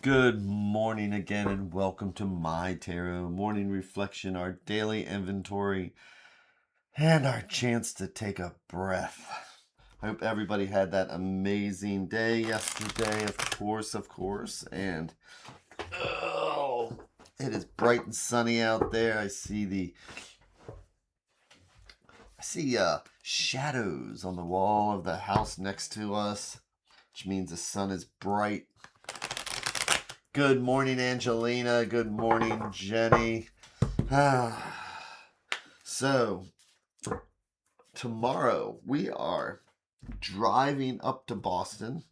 Good morning again, and welcome to My Tarot Morning Reflection, our daily inventory, and our chance to take a breath. I hope everybody had that amazing day yesterday, of course, and it is bright and sunny out there. I see shadows on the wall of the house next to us, which means the sun is bright. Good morning, Angelina. Good morning, Jenny. So, tomorrow we are driving up to Boston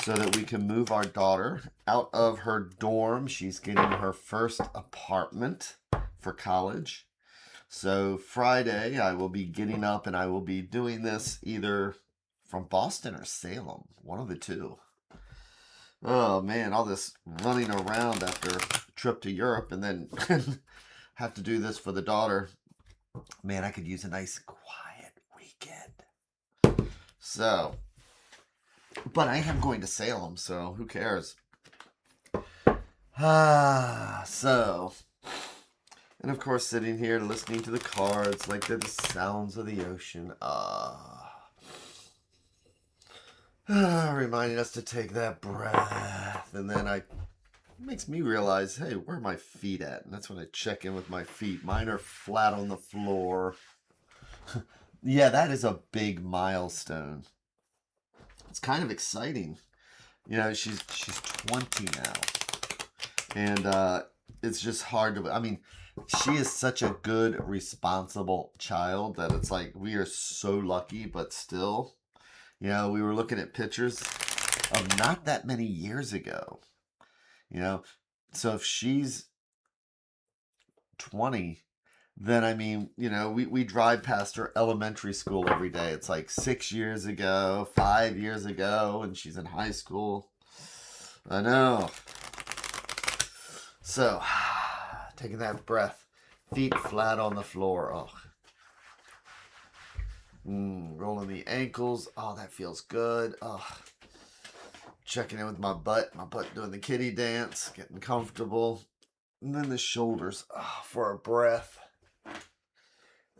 so that we can move our daughter out of her dorm. She's getting her first apartment for college. So Friday I will be getting up and I will be doing this either from Boston or Salem, one of the two. Oh man, all this running around after a trip to Europe and then have to do this for the daughter. Man, I could use a nice quiet weekend. So, but I am going to Salem, so who cares? So, and of course sitting here listening to the cards like they're the sounds of the ocean. Reminding us to take that breath. And then it makes me realize, hey, where are my feet at? And that's when I check in with my feet. Mine are flat on the floor. Yeah, that is a big milestone. It's kind of exciting. You know, she's 20 now. And it's just hard to, I mean, she is such a good, responsible child that it's like we are so lucky, but still. You know, we were looking at pictures of not that many years ago. You know, so if she's 20, then I mean, you know, we drive past her elementary school every day. It's like 6 years ago, 5 years ago, and she's in high school. I know. So, taking that breath, feet flat on the floor. Oh. Rolling the ankles. Oh, that feels good. Oh. Checking in with my butt doing the kitty dance, getting comfortable. And then the shoulders for a breath.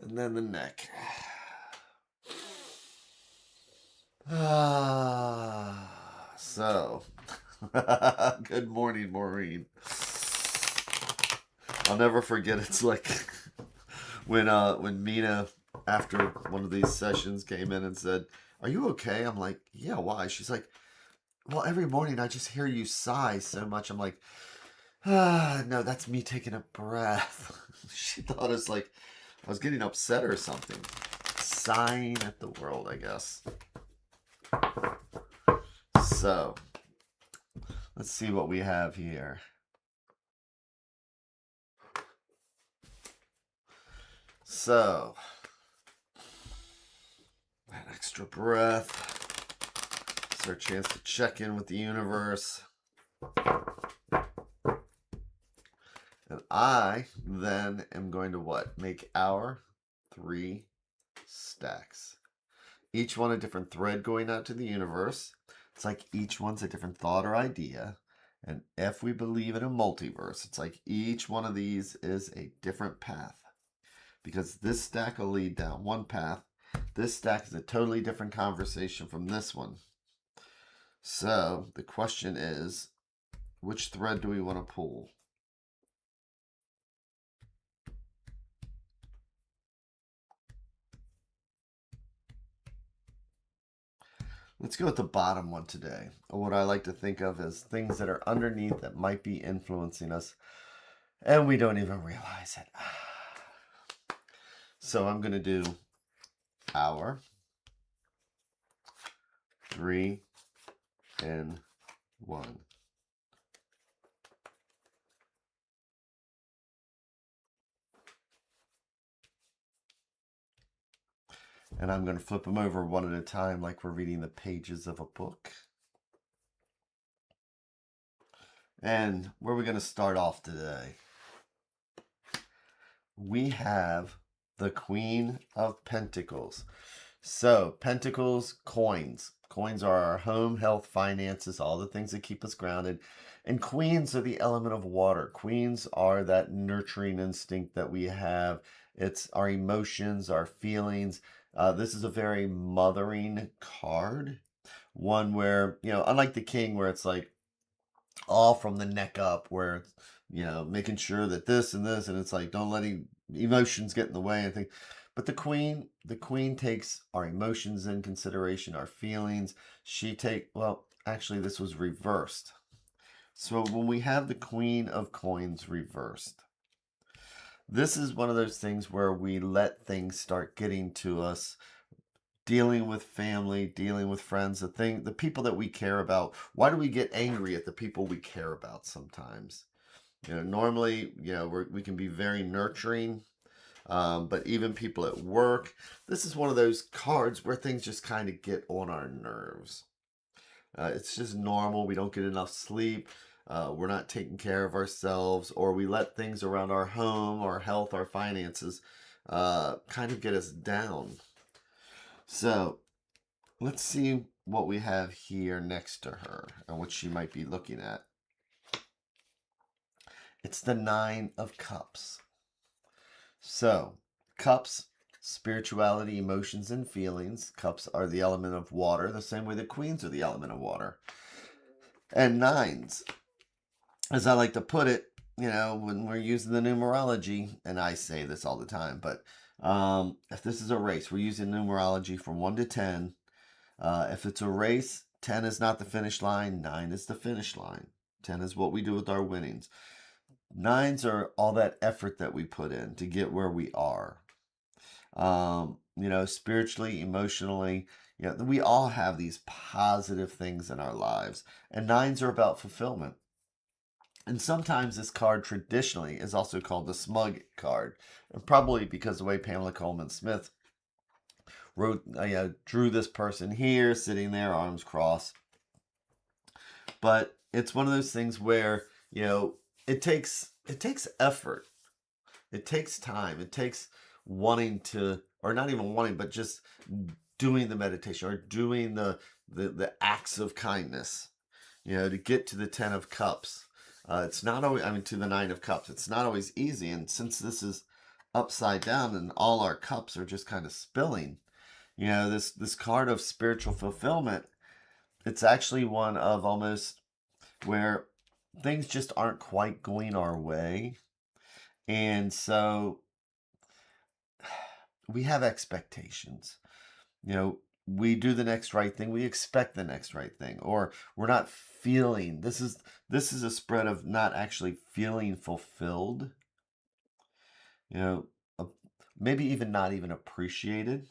And then the neck. So, good morning, Maureen. I'll never forget, it's like when Mina, after one of these sessions, came in and said, "Are you okay?" I'm like, "Yeah, why?" She's like, "Well, every morning I just hear you sigh so much." I'm like, no, that's me taking a breath. She thought it's like I was getting upset or something. Sighing at the world, I guess. So, let's see what we have here. So, that extra breath. It's our chance to check in with the universe. And I then am going to what? Make our 3 stacks. Each one a different thread going out to the universe. It's like each one's a different thought or idea. And if we believe in a multiverse, it's like each one of these is a different path. Because this stack will lead down one path. This stack is a totally different conversation from this one. So the question is, which thread do we want to pull? Let's go with the bottom one today. What I like to think of as things that are underneath that might be influencing us, and we don't even realize it. So I'm going to do our 3 and 1. And I'm going to flip them over one at a time like we're reading the pages of a book. And where are we going to start off today? We have the Queen of Pentacles. So, pentacles, coins. Coins are our home, health, finances, all the things that keep us grounded. And queens are the element of water. Queens are that nurturing instinct that we have. It's our emotions, our feelings. This is a very mothering card. One where, unlike the king, where it's like all from the neck up, where it's, making sure that this and this, and it's like, don't let emotions get in the way and things. But the queen takes our emotions in consideration, our feelings. Well, actually, this was reversed. So when we have the Queen of Coins reversed, this is one of those things where we let things start getting to us, dealing with family, dealing with friends, the people that we care about. Why do we get angry at the people we care about sometimes? Normally, we can be very nurturing, but even people at work, this is one of those cards where things just kind of get on our nerves. It's just normal. We don't get enough sleep. We're not taking care of ourselves, or we let things around our home, our health, our finances kind of get us down. So let's see what we have here next to her and what she might be looking at. It's the Nine of Cups. So, cups, spirituality, emotions, and feelings. Cups are the element of water, the same way the queens are the element of water. And nines, as I like to put it, when we're using the numerology, and I say this all the time, but if this is a race, we're using numerology from 1 to 10. If it's a race, 10 is not the finish line, 9 is the finish line. 10 is what we do with our winnings. Nines are all that effort that we put in to get where we are. Spiritually, emotionally, we all have these positive things in our lives. And nines are about fulfillment. And sometimes this card traditionally is also called the smug card. And probably because the way Pamela Coleman Smith drew this person here, sitting there, arms crossed. But it's one of those things where, it takes effort. It takes time. It takes wanting to, or not even wanting, but just doing the meditation or doing the acts of kindness, to get to the 10 of Cups. It's not always, to the 9 of Cups. It's not always easy. And since this is upside down and all our cups are just kind of spilling, this card of spiritual fulfillment, it's actually one of almost where things just aren't quite going our way. And so we have expectations. We do the next right thing. We expect the next right thing, or we're not feeling. This is a spread of not actually feeling fulfilled. Uh, Maybe even not even appreciated.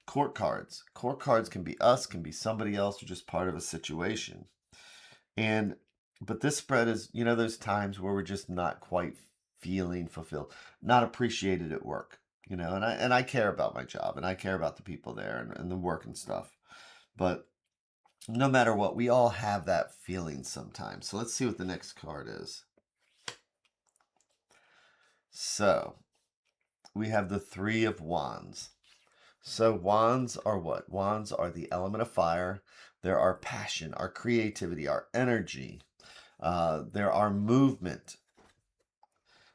Court cards. Court cards can be us, can be somebody else, or just part of a situation. But this spread is, those times where we're just not quite feeling fulfilled, not appreciated at work, and I care about my job and I care about the people there and the work and stuff. But no matter what, we all have that feeling sometimes. So let's see what the next card is. So we have the Three of Wands. So wands are what? Wands are the element of fire. They're our passion, our creativity, our energy. There are movement.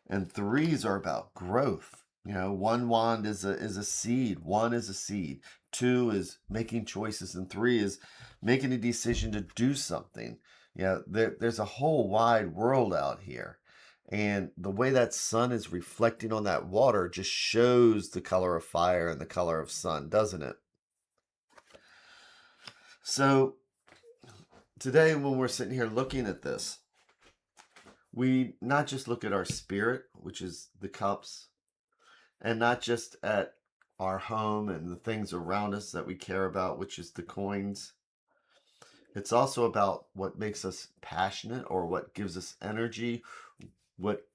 And threes are about growth. One wand is a seed. One is a seed. Two is making choices. And three is making a decision to do something. There's a whole wide world out here. And the way that sun is reflecting on that water just shows the color of fire and the color of sun, doesn't it? So today when we're sitting here looking at this, we not just look at our spirit, which is the cups, and not just at our home and the things around us that we care about, which is the coins. It's also about what makes us passionate or what gives us energy, what,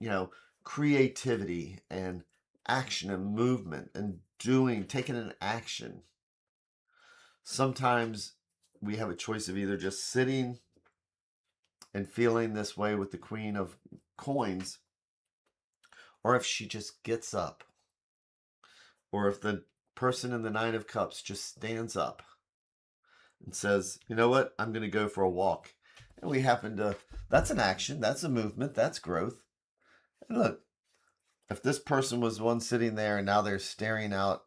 creativity and action and movement and taking an action. Sometimes we have a choice of either just sitting and feeling this way with the Queen of Coins, or if she just gets up, or if the person in the Nine of Cups just stands up and says, you know what, I'm going to go for a walk. And we happen to, that's an action, that's a movement, that's growth. And look, if this person was one sitting there and now they're staring out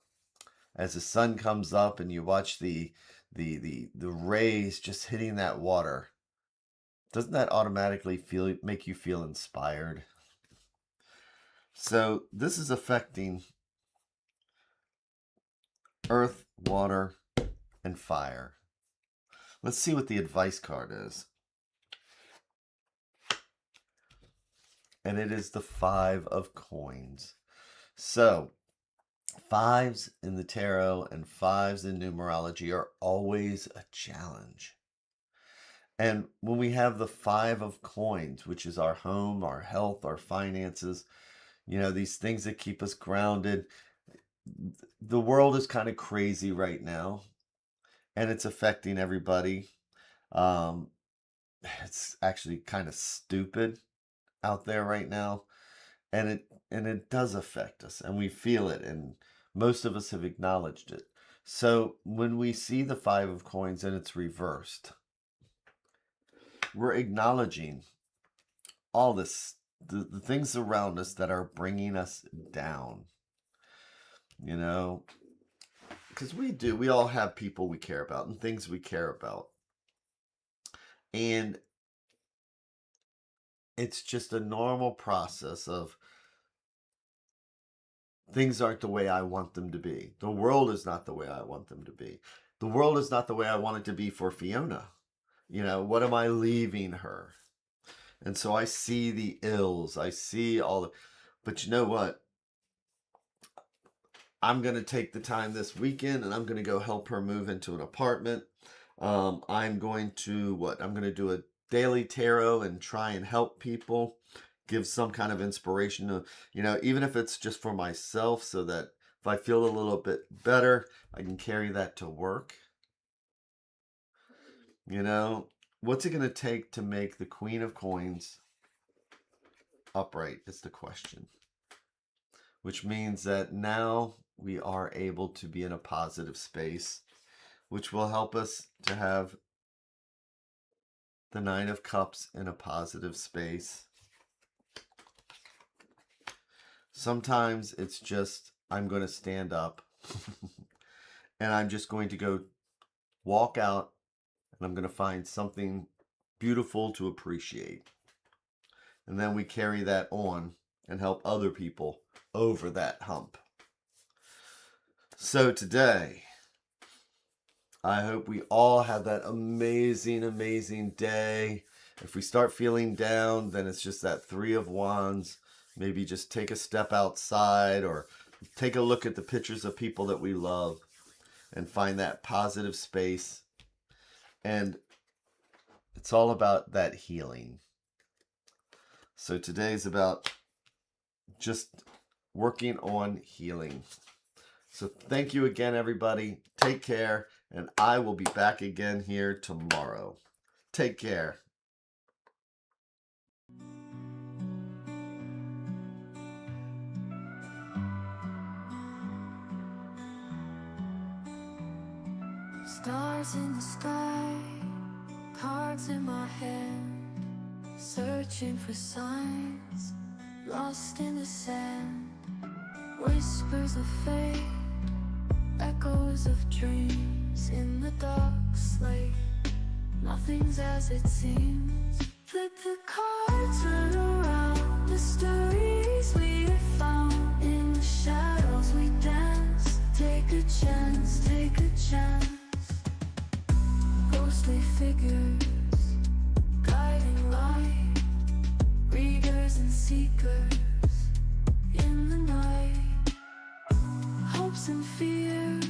as the sun comes up and you watch the rays just hitting that water, doesn't that automatically make you feel inspired? So this is affecting earth, water, and fire. Let's see what the advice card is. And it is the 5 of coins. So 5s in the tarot and 5s in numerology are always a challenge. And when we have the 5 of coins, which is our home, our health, our finances, you know, these things that keep us grounded, the world is kind of crazy right now, and it's affecting everybody. It's actually kind of stupid out there right now, and it does affect us, and we feel it, and most of us have acknowledged it. So when we see the 5 of coins and it's reversed, we're acknowledging all this, the things around us that are bringing us down. You know, because we all have people we care about and things we care about. And it's just a normal process of things aren't the way I want them to be. The world is not the way I want them to be. The world is not the way I want it to be for Fiona. You know, what am I leaving her? And so I see the ills. I see all the... But you know what? I'm going to take the time this weekend and I'm going to go help her move into an apartment. I'm going to, I'm going to do a daily tarot and try and help people, give some kind of inspiration to, you know, even if it's just for myself, so that if I feel a little bit better, I can carry that to work. You know, what's it going to take to make the Queen of Coins upright is the question. Which means that now we are able to be in a positive space, which will help us to have the 9 of Cups in a positive space. Sometimes it's just, I'm going to stand up and I'm just going to go walk out and I'm going to find something beautiful to appreciate. And then we carry that on and help other people over that hump. So today, I hope we all have that amazing, amazing day. If we start feeling down, then it's just that 3 of Wands. Maybe just take a step outside or take a look at the pictures of people that we love and find that positive space. And it's all about that healing. So today's about just working on healing. So thank you again, everybody. Take care, and I will be back again here tomorrow. Take care. Stars in the sky, cards in my hand, searching for signs, lost in the sand. Whispers of fate, echoes of dreams in the dark slate. Nothing's as it seems. Flip the cards, turn around. Mysteries we have found. In the shadows we dance. Take a chance, take a chance. Ghostly figures, guiding light. Readers and seekers in the night. Hopes and fears,